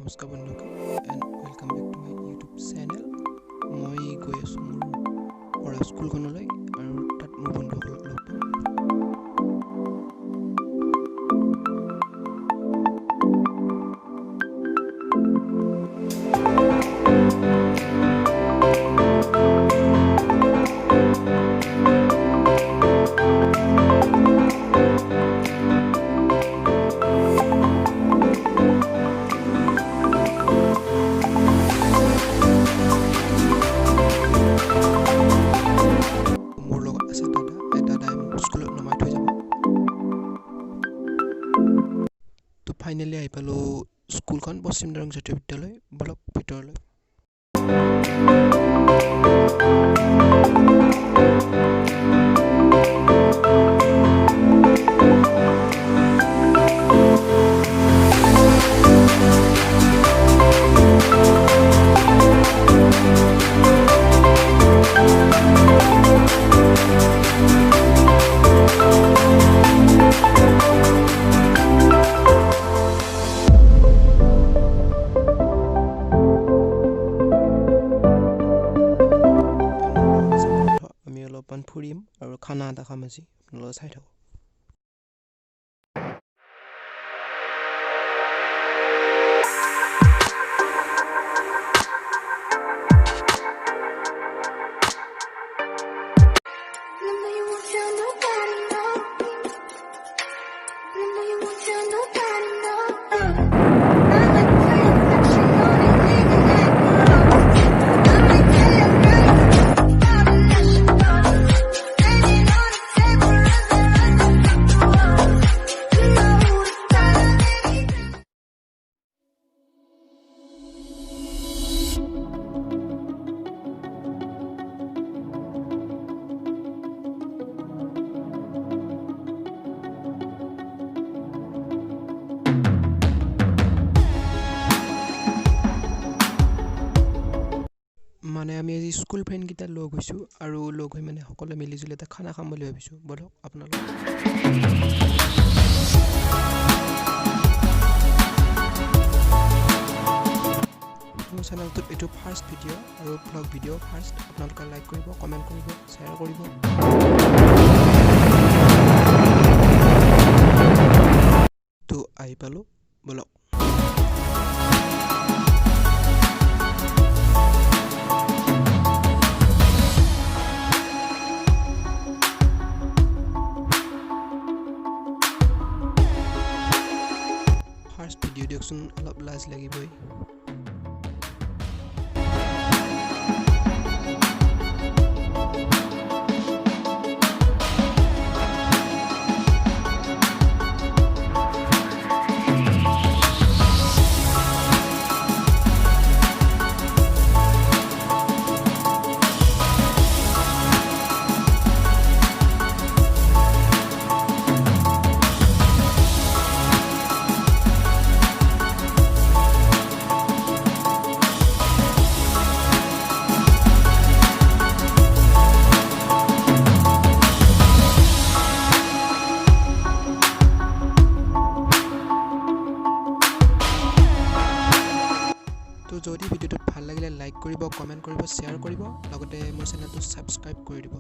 নমস্কাৰ বন্ধুসকল and welcome back to my YouTube channel. মই গৈ আছোঁ মোৰ পঢ়া স্কুলখনলৈ আৰু তাত মোৰ বন্ধুসকলক লগ পাম। ফাইনেলি আহি পালোঁ স্কুলখন পশ্চিম দৰং জাতীয় বিদ্যালয়। বলক ভিতৰলৈ। অলপমান ফুৰিম আৰু খানা এটা খাম আজি, আপোনালোকে চাই থাকক। মানে আমি আজি স্কুল ফ্ৰেণ্ডকেইটা লগ হৈছোঁ আৰু লগ হৈ মানে সকলোৱে মিলিজুলি এটা খানা খাম বুলি ভাবিছোঁ। বলক আপোনালোক। মোৰ চেনেলটোত এইটো ফাৰ্ষ্ট ভিডিঅ' আৰু ব্লগ ভিডিঅ' ফাৰ্ষ্ট। আপোনালোকে লাইক কৰিব, কমেণ্ট কৰিব, শ্বেয়াৰ কৰিব। তো আহি পালোঁ, বলক। ফাৰ্ষ্ট ভিডিঅ' দিয়কচোন, অলপ লাজ লাগিবই। তো যদি ভিডিঅ'টোত ভাল লাগিলে লাইক কৰিব, কমেণ্ট কৰিব, শ্বেয়াৰ কৰিব, লগতে মোৰ চেনেলটো ছাবস্ক্ৰাইব কৰি দিব।